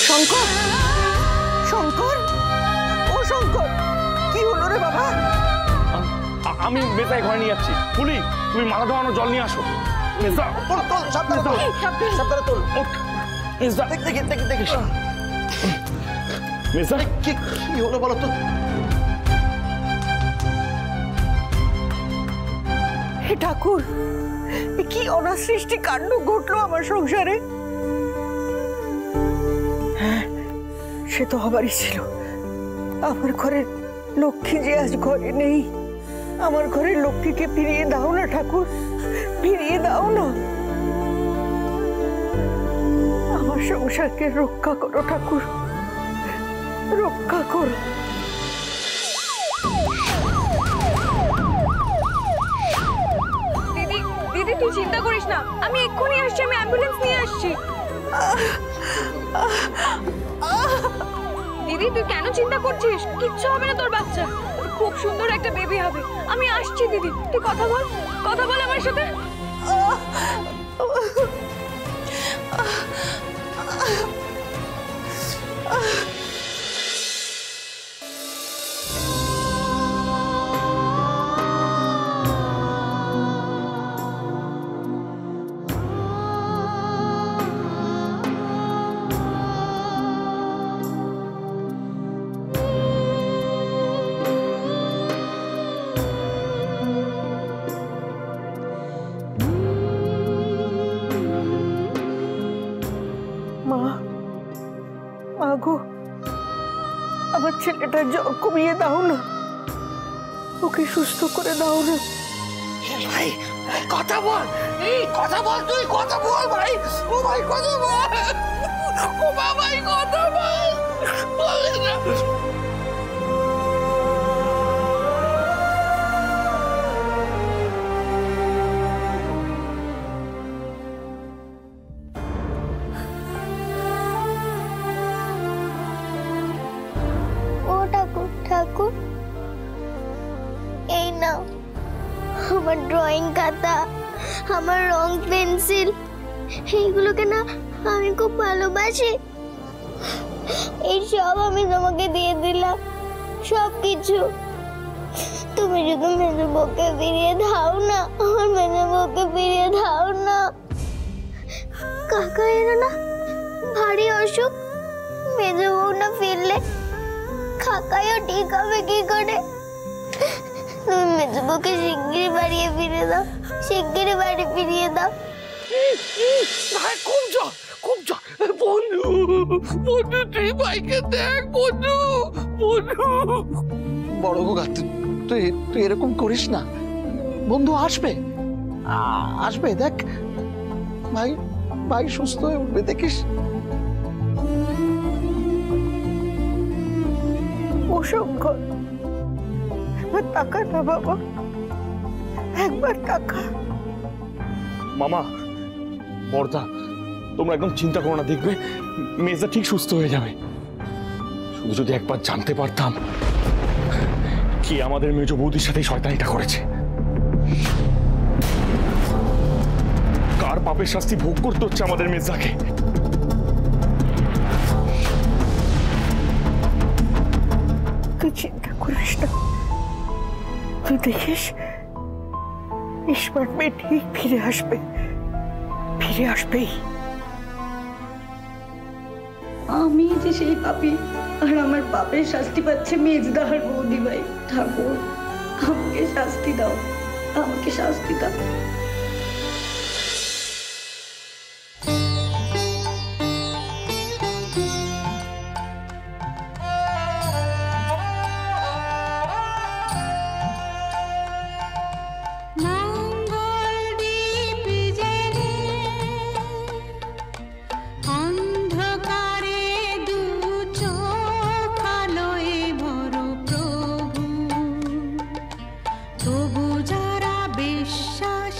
শঙ্কর, শঙ্কর, ও শঙ্কর, কি হলো রে বাবা? আমি মেজাই ঘরে নিয়ে যাচ্ছি। ফুলি, তুমি মাথা ধোয়ানো জল নিয়ে আসো। মেজা, তোল তোল, সাবধানে তোল, সাবধানে তোল। মেজা, দেখিস। মেজা, কি হলো বলো তো? হে ঠাকুর, কি অনাসৃষ্টি কাণ্ড ঘটলো আমার সংসারে। হ্যাঁ, সে তো হবারই ছিল। আমার ঘরের লক্ষ্মী যে আজ ঘরে নেই, আমার ঘরের লক্ষ্মীকে ফিরিয়ে দাও না ঠাকুর, ফিরিয়ে দাও না। আমার সংসারকে রক্ষা করো ঠাকুর, রক্ষা করো। দিদি, দিদি তুই চিন্তা করিস না, আমি এক্ষুনি আসছি, আমি অ্যাম্বুলেন্স নিয়ে আসছি। দিদি তুই কেন চিন্তা করছিস? কিচ্ছু হবে না তোর বাচ্চা, খুব সুন্দর একটা বেবি হবে। আমি আসছি দিদি, তুই কথা বল আমার সাথে। গো, আমার ছেলেটার জ্বর কমিয়ে দাও না, ওকে সুস্থ করে দাও না। ভাই কথা বল, কথা বল, তুই কথা বল ভাই। ও ভাই কথা বল, ও ভাই কথা বল, বলে না। ঠাকুর, এই নাও আমার ড্রয়িং খাতা, আমার রং পেন্সিল, এইগুলোকে না আমি খুব ভালোবাসি। এই সব আমি তোমাকে দিয়ে দিলাম, সব কিছু। তুমি যদি মেজো বউকে ফিরিয়ে দাও না, আমার মেজো বউকে ফিরিয়ে দাও না। কাকা এর না ভারী অসুখ, মেজো বউ না ফিরলে কাকাও ঠিক হবে কি করে? তুমি মেজো বউকে শিগগিরই বাড়িয়ে ফিরে দাও, শিগগিরই বাড়ি ফিরিয়ে দাও। ভাই খুব জ্বর, খুব জ্বর। বন্ধু, বন্ধু তুই ভাইকে দেখ, বন্ধু, বন্ধু। বড় গোগা, তুই এরকম করিস না, বন্ধু আসবে, আসবে, দেখ ভাই, ভাই সুস্থ হয়ে উঠবে, দেখিস। ও শঙ্কর, একবার তাকা না বাবা, একবার তাকা। মামা, বর্দা, তোমরা একদম চিন্তা করো না, দেখবে মেজা ঠিক সুস্থ হয়ে যাবে। শুধু যদি একবার জানতে পারতাম কি আমাদের মেজ বৌদির সাথে শয়তানিটা করেছে, কার পাপের শাস্তি ভোগ করতে হচ্ছে আমাদের মেজাকে। তুই চিন্তা করিস না, তুই দেখিস ঈশ্বর মেয়ে ঠিক ফিরে আসবে, ফিরে আসবেই। আমি যে সেই পাপী, আর আমার পাপের শাস্তি পাচ্ছে মেজদা আর বৌদি ভাই। ঠাকুর আমাকে শাস্তি দাও, আমাকে শাস্তি দাও। তবু যারা বিশ্বাস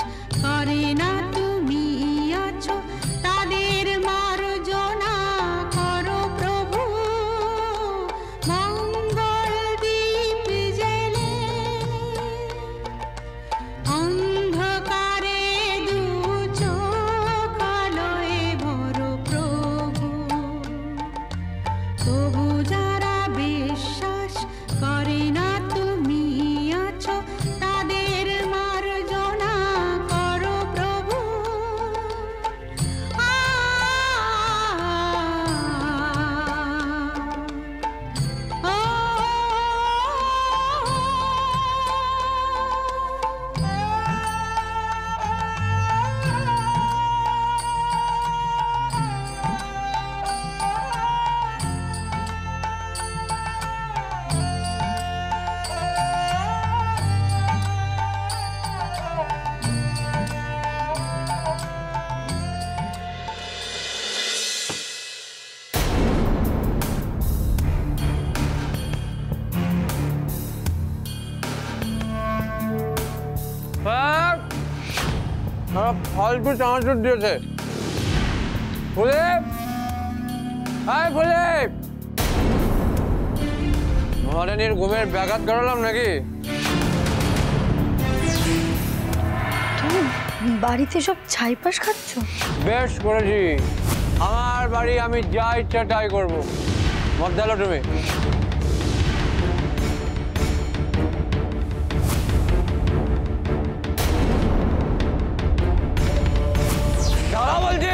ফালতু চানাচুর দিয়েছে। বলে আয় বলে মহারানীর ঘুমের ব্যাঘাত করালাম নাকি? তুমি বাড়িতে সব ছাইপাশ খাচ্ছ? বেশ করেছি, আমার বাড়ি আমি যা ইচ্ছা তাই করবো। মত দিলো তুমি। দাঁড়া বলছি।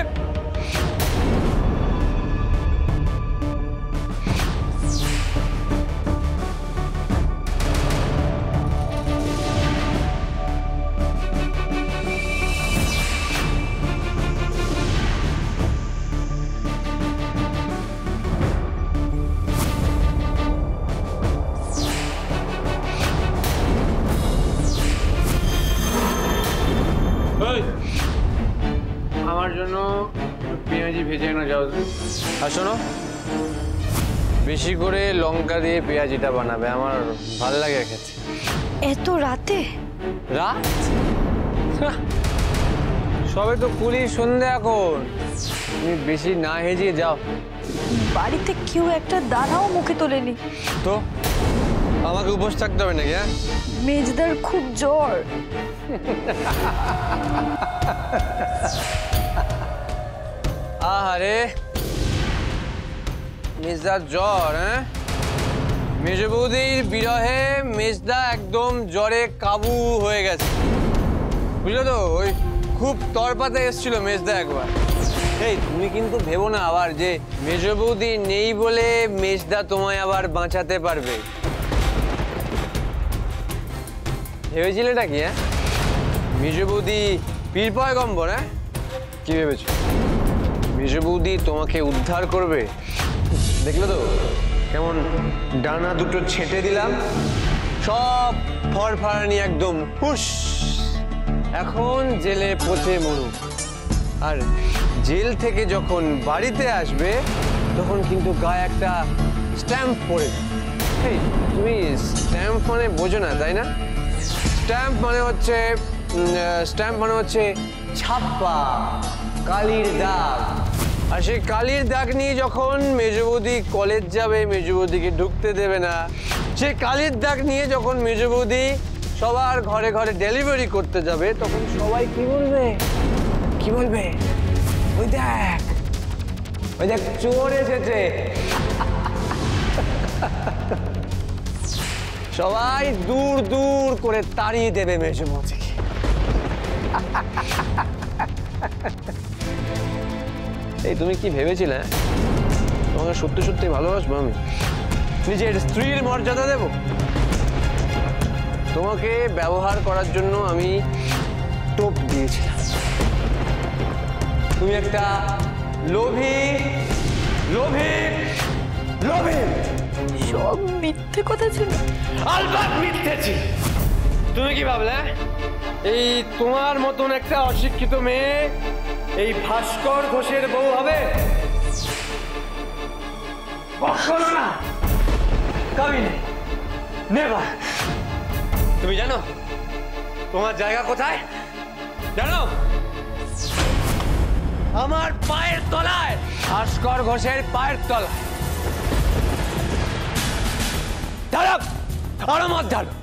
আমার জন্য পেঁয়াজি ভেজে এনে যাও। আর শোনো, বেশি করে লঙ্কা দিয়ে পেঁয়াজিটা বানাবে, আমার ভালো লাগে খেতে। এত রাতে? রাত? সবে তো কুলি সন্ধ্যা এখন, তুমি বেশি না হেজিয়ে যাও। বাড়িতে কেউ একটা দানাও মুখে তোলেনি তো আমাকে উপোস থাকতে হবে নাকি? হ্যাঁ, মেজদার খুব জ্বর। আহারে, মেজদার জ্বর? হ্যাঁ, মেজ বৌদির বিরহে মেজদা একদম জ্বরে কাবু হয়ে গেছে, বুঝলো তো? ওই খুব তরপাতে এসেছিল মেজদা একবার। এই তুমি কিন্তু ভেবো না আবার যে মেজ বৌদি নেই বলে মেজদা তোমায় আবার বাঁচাতে পারবে। ভেবেছিলেটা কি? হ্যাঁ, মেজ বৌদি পীর পয়গম্বর? হ্যাঁ, কি ভেবেছো মেজ বৌদি তোমাকে উদ্ধার করবে? দেখলে তো কেমন ডানা দুটো ছেঁটে দিলাম, সব ফরফরানি একদম হুশ। এখন জেলে পচে মরুক, আর জেল থেকে যখন বাড়িতে আসবে তখন কিন্তু গায়ে একটা স্ট্যাম্প পড়ে। এই তুমি স্ট্যাম্প মানে বোঝো না তাই না? স্ট্যাম্প মানে হচ্ছে ছাপ্পা, কালির দাগ। আর সেই কালির দাগ নিয়ে যখন মেজ বৌদি কলেজ যাবে, মেজ বৌদিকে ঢুকতে দেবে না। সেই কালির দাগ নিয়ে যখন মেজ বৌদি সবার ঘরে ঘরে ডেলিভারি করতে যাবে, তখন সবাই কি বলবে? কি বলবে? ওই দেখ চোর এসেছে। সবাই দূর দূর করে তাড়িয়ে দেবে মেজ বৌদিকে। এই তুমি কি ভেবেছিলে তোমাকে সত্যি সত্যি ভালোবাসবো আমি? নিজের স্ত্রীর মর্যাদা দেব? তোমাকে ব্যবহার করার জন্য আমি টোপ দিয়েছিলাম। তুমি একটা লোভী লোভী লোভী। সব মিথ্যে কথা ছিল। আলবাত মিথ্যে ছিল। তুমি কি ভাবলে এই তোমার মতন একটা অশিক্ষিত মেয়ে এই ভাস্কর ঘোষের বউ হবে? কখনো না, কবি নেই, নেভার। তুমি জানো তোমার জায়গা কোথায়? জানো? আমার পায়ের তলায়, ভাস্কর ঘোষের পায়ের তলায়। দাঁড়াও, আরো মত ঢালো।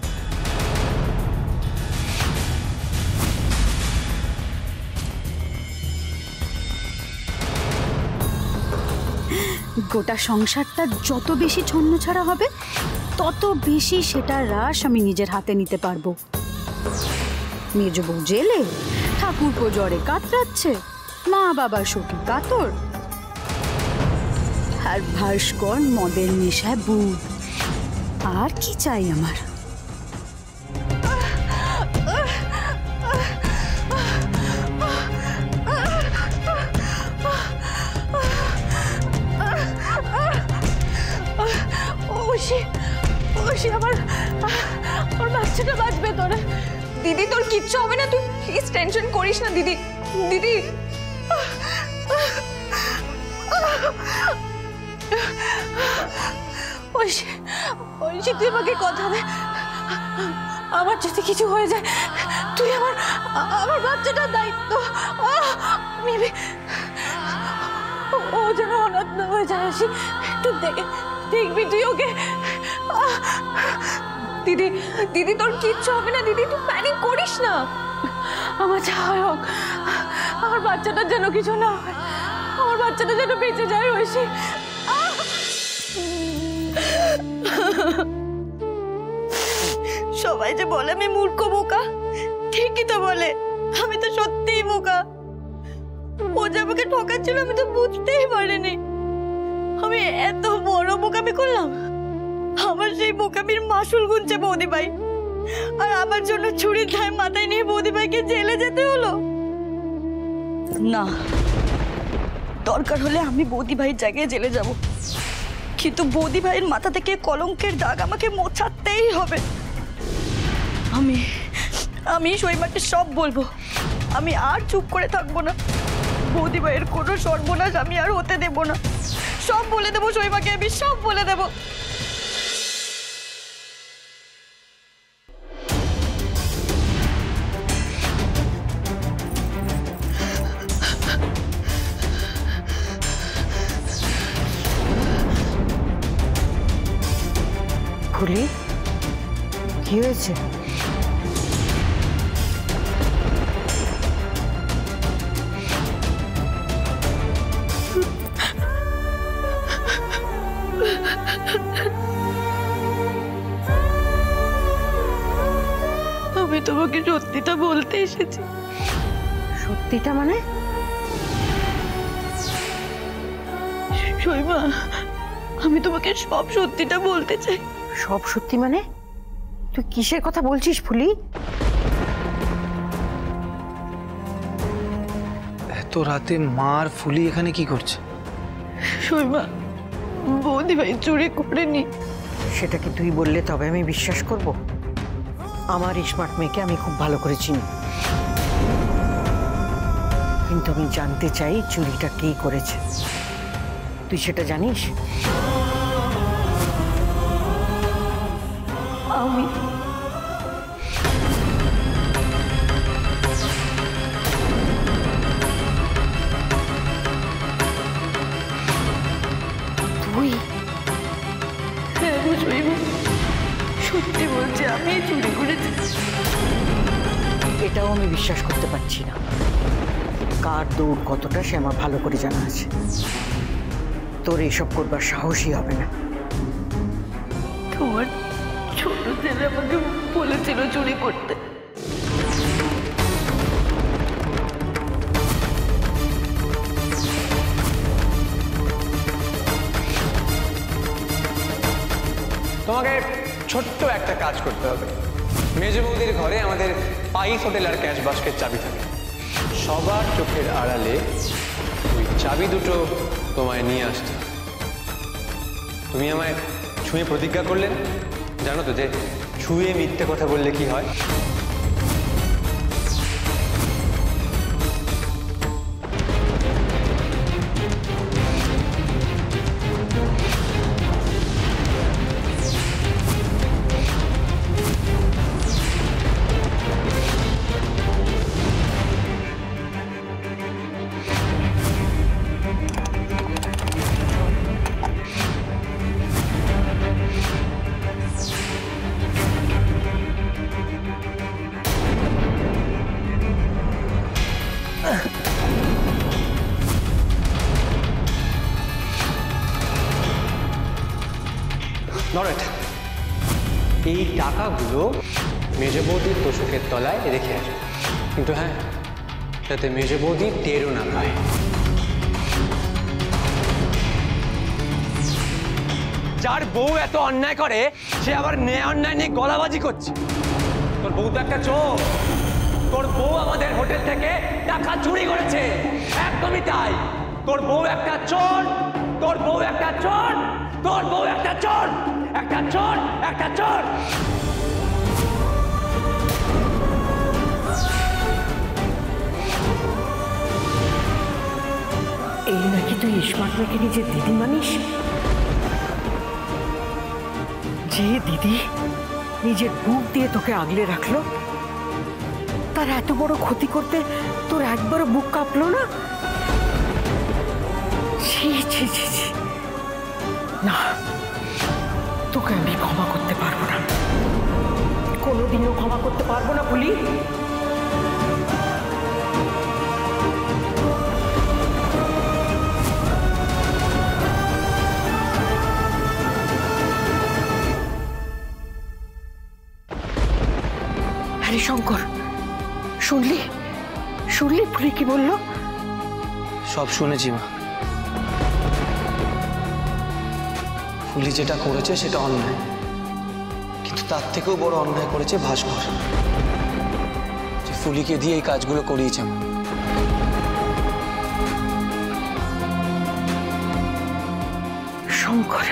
গোটা সংসারটা যত বেশি ছন্নছাড়া হবে তত বেশি সেটার রাশ আমি নিজের হাতে নিতে পারবো। মেজ বউ জেলে, ঠাকুরপো জ্বরে কাতরাচ্ছে, মা বাবা শোকে কাতর, আর ভাস্কর মদের নেশায় বুধ। আর কি চাই আমার? আমার বাচ্চাটা বাঁচবে তোর। দিদি তোর কিচ্ছু হবে না, তুই প্লিজ টেনশন করিস না দিদি। দিদি ঐশী তুই আমাকে কথা দে, আমার যদি কিছু হয়ে যায় তুই আমার আমার বাচ্চাটার দায়িত্ব। মিমি ও যেন অনাথ না হয়ে যায়। একটু দেখবি তুই ওকে। দিদি দিদি তোর কিচ্ছু হবে না দিদি, তুই প্যানিক করিস না। আমার যা হয় হোক, আমার বাচ্চাটার যেন কিছু না হয়, আমার বাচ্চাটা যেন বেঁচে যায় ঐশী। সবাই যে বলে আমি মূর্খ বোকা, ঠিকই তো বলে, আমি তো সত্যিই বোকা। ও যে আমাকে ঠকাচ্ছিল আমি তো বুঝতেই পারিনি। আমি এত বড় বোকামি করলাম। আমার সেই বোকামির মাসুল গুনছে বৌদি ভাই, আর আমার জন্য ছুরির ধায় মাথায় নিয়ে বৌদি ভাইকে জেলে যেতে হলো। না, দরকার হলে আমি বৌদি ভাইয়ের জায়গায় জেলে যাব, কিন্তু বৌদি ভাইয়ের মাথা থেকে কলঙ্কের দাগ আমাকে মোছাতেই হবে। আমি সৈমাকে সব বলবো, আমি আর চুপ করে থাকবো না। বৌদি ভাইয়ের কোনো সর্বনাশ আমি আর হতে দেব না। সব বলে দেবো সৈমাকে, আমি সব বলে দেবো। ফুলি, কি হয়েছে? আমি তোমাকে সত্যিটা বলতে এসেছি। সত্যিটা মানে? সৈমা, আমি তোমাকে সব সত্যিটা বলতে চাই। সব সত্যি মানে? তুই কিসের কথা বলছিস ফুলি? এত রাতে মা আর ফুলি এখানে কি করছে? সৈমা, বৌদি ভাই চুরি করেনি। সেটা কি তুই বললে তবে আমি বিশ্বাস করব? আমার স্মার্ট মেয়েকে আমি খুব ভালো করে চিনি, কিন্তু আমি জানতে চাই চুরিটা কে করেছে। তুই সেটা জানিস? আমি তুই? হ্যাঁ বুঝবি, সত্যি বলছি আমি চুরি করেছি। এটাও আমি বিশ্বাস করতে পারছি না। কার দৌড় কতটা সে আমার ভালো করে জানা আছে। তোর এসব করবার সাহসই হবে না। তোমার ছোট ছেলে আমাকে বলেছিল চুরি করতে। তোমাকে ছোট্ট একটা কাজ করতে হবে। মেজো বৌদির ঘরে আমাদের পাইস হোটেল আর ক্যাশ বাস্কের চাবি থাকে। সবার চোখের আড়ালে ওই চাবি দুটো তোমায় নিয়ে আসতে হবে। তুমি আমায় ছুঁয়ে প্রতিজ্ঞা করলেন, জানো তো যে ছুঁয়ে মিথ্যে কথা বললে কি হয়? নরেট, এই টাকাগুলো মেজো বৌদির তোষকের তলায় রেখে আসবে, কিন্তু হ্যাঁ, যাতে মেজো বৌদি টেরও না পায়। যার বউ এত অন্যায় করে সে আবার ন্যায় অন্যায় নিয়ে গলাবাজি করছে। তোর বউ তো একটা চোর। তোর বউ আমাদের হোটেল থেকে টাকা চুরি করেছে। একদমই তাই। তোর বউ একটা চোর, তোর বউ একটা চোর, তোর বউ একটা চোর, একটা চোর, একটা চোর। এই নাকি তুই স্মার্ট মেয়েকে নিজের দিদি মানিস? যে দিদি নিজের বুক দিয়ে তোকে আগলে রাখলো, তার এত বড় ক্ষতি করতে তোর একবারও বুক কাঁপলো না? ছি ছি ছি ছি, না, তোকে আমি ক্ষমা করতে পারবো না, কোনোদিনও ক্ষমা করতে পারবো না ফুলি। আরে শঙ্কর, শুনলি শুনলি ফুলি কি বললো? সব শুনেছি মা। ফুলি যেটা করেছে সেটা অন্যায়, কিন্তু তার থেকেও বড় অন্যায় করেছে ভাস্কর, যে ফুলিকে দিয়ে এই কাজগুলো করিয়েছে মা। শঙ্কর,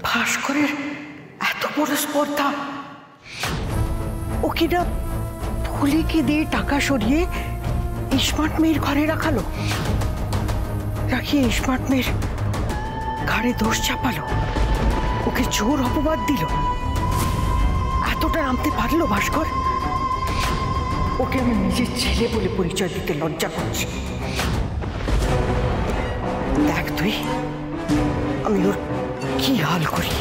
ভাস্করের এত বড় স্পর্ধা! ও কিনা ফুলিকে দিয়ে টাকা সরিয়ে স্মার্ট মেয়ের ঘরে রাখালো, রাখিয়ে স্মার্ট মেয়ের ঘাড়ে দোষ চাপালো, ওকে জোর অপবাদ দিল। এতটা নামতে পারলো ভাস্কর? ওকে আমি নিজের ছেলে বলে পরিচয় দিতে লজ্জা করছি। দেখ তুই আমি ওর কি হাল করি।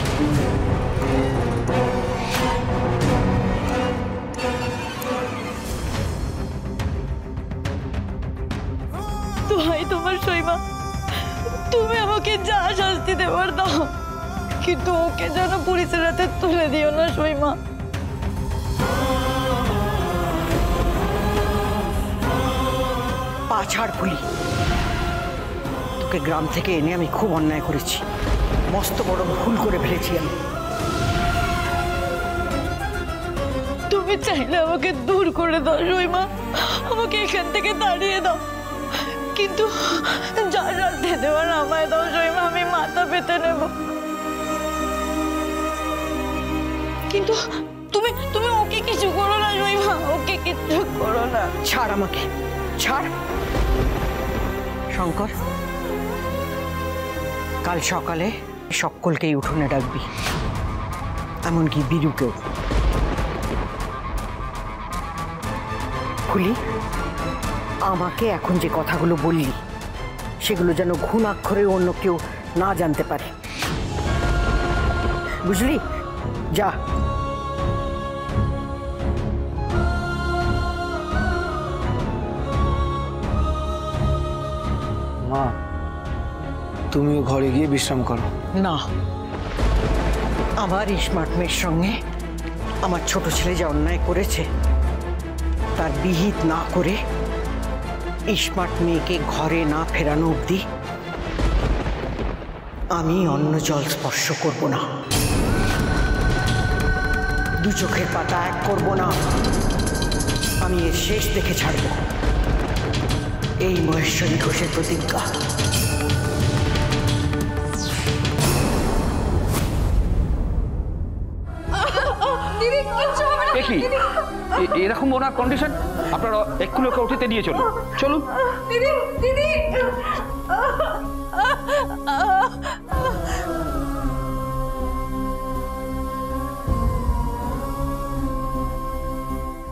দোহাই তোমার সইমা, তুমি আমাকে যা শাস্তি দেবার দাও, কিন্তু ওকে যেন পুলিশের হাতে তুলে দিও না সইমা। পা ছাড় ফুলি, তোকে গ্রাম থেকে এনে আমি খুব অন্যায় করেছি, মস্ত বড় ভুল করে ফেলেছি আমি। তুমি চাইলে আমাকে দূর করে দাও সইমা, আমাকে এখান থেকে তাড়িয়ে দাও, কিন্তু যা শাস্তি দেওয়ার আমায় দাও সইমা, আমি মাথা পেতে নেব। কিন্তু তুমি তুমি ওকে কিছু করো না সইমা, ওকে কিছু করো না। ছাড় আমাকে, ছাড়। শঙ্কর, কাল সকালে সকলকেই উঠোনে ডাকবি, এমনকি বীরুকেও। ফুলি, আমাকে এখন যে কথাগুলো বললি সেগুলো যেন ঘুণাক্ষরে অন্য কেউ না জানতে পারে, বুঝলি? যা। মা, তুমিও ঘরে গিয়ে বিশ্রাম করো। না, আমার স্মার্ট মেয়ের সঙ্গে আমার ছোট ছেলে যা অন্যায় করেছে তার বিহিত না করে স্মার্ট মেয়েকে ঘরে না ফেরানো অবধি আমি অন্য জল স্পর্শ করব না, দু চোখের পাতা এক করব না। আমি এর শেষ দেখে ছাড়ব, এই মহেশ্বরী ঘোষের প্রতিজ্ঞা। এরকম ওনার কন্ডিশন, আপনারা এক্ষুনি ওকে উঠিতে নিয়ে চলুন, চলুন। দিদি দিদি,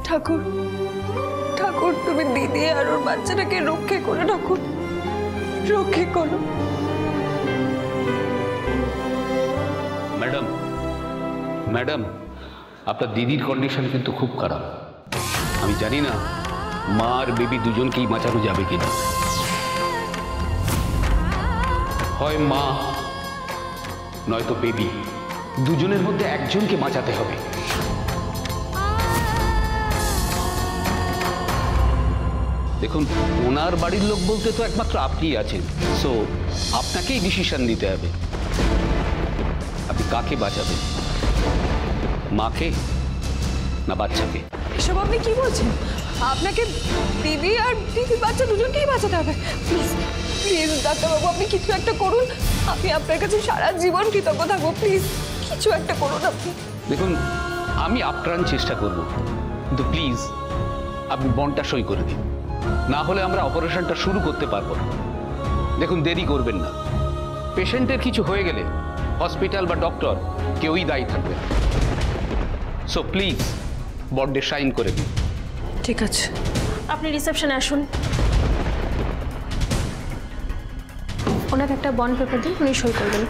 ঠাকুর ঠাকুর, তুমি দিদি আর ওর বাচ্চাটাকে রক্ষে করো ঠাকুর, রক্ষে করো। ম্যাডাম, ম্যাডাম, আপনার দিদির কন্ডিশন কিন্তু খুব খারাপ। আমি জানি না মা আর বেবি দুজনকেই বাঁচানো যাবে কিনা। হয় মা নয়তো বেবি, দুজনের মধ্যে একজনকে বাঁচাতে হবে। দেখুন, ওনার বাড়ির লোক বলতে তো একমাত্র আপনিই আছেন, সো আপনাকেই ডিসিশন নিতে হবে। আপনি কাকে বাঁচাবেন, মাকে না বাচ্চাকে? এসব আপনি কি বলছেন? আপনাকে দিদি আর দিদির বাচ্চা দুজনকেই বাঁচাতে হবে। প্লিজ প্লিজ ডাক্তারবাবু, আপনি কিছু একটা করুন, আমি আপনার কাছে সারা জীবন কৃতজ্ঞ থাকবো। প্লিজ কিছু একটা করুন আপনি। দেখুন, আমি আপ্রাণ চেষ্টা করব, কিন্তু প্লিজ আপনি বন্ডটা সই করে দিন, না হলে আমরা অপারেশনটা শুরু করতে পারবো না। দেখুন, দেরি করবেন না, পেশেন্টের কিছু হয়ে গেলে হসপিটাল বা ডক্টর কেউই দায়ী থাকবে। সো প্লিজ বন্ডে সাইন করে দিন। ঠিক আছে। আপনি রিসেপশনে আসুন, ওনাকে একটা বন্ড পেপার দিন, উনি সই করবেন।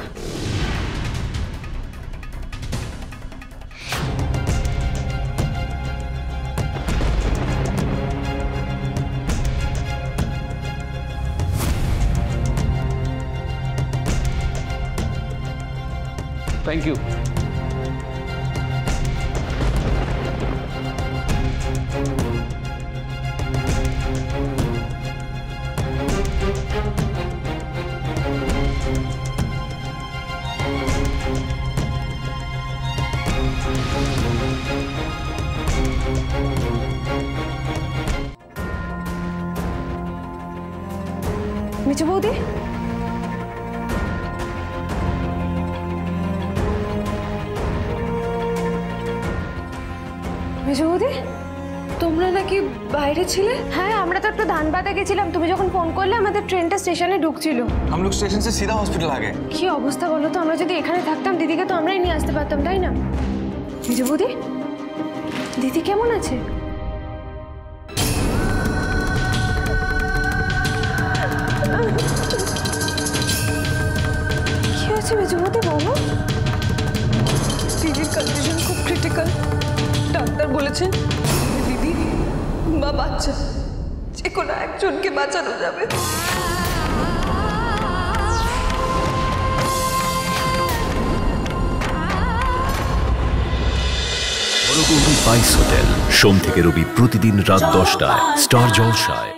Thank you. মেজো বৌদি, মেজো বৌদি, তোমরা নাকি বাইরে ছিলে? হ্যাঁ, আমরা তো একটু ধানবাদে গেছিলাম, তুমি যখন ফোন করলে আমাদের ট্রেনটা স্টেশনে ঢুকছিল। हम लोग स्टेशन से सीधा हॉस्पिटल आ गए। কি অবস্থা বলো তো, আমরা যদি এখানে থাকতাম দিদিকে তো আমরাই নিয়ে আসতে পারতাম, তাই না? মেজো বৌদি, দিদি কেমন আছে? কি হয়েছে মেজো বৌদি, বলো। দিদির কন্ডিশন খুব ক্রিটিক্যাল। ডাক্তার বলেছেন দিদি বা বাচ্চা যে কোনো একজনকে বাঁচানো যাবে। বড়গৌরী স্পাইস হোটেল, সোম থেকে রবি প্রতিদিন রাত 10টায়, স্টার জলসায়।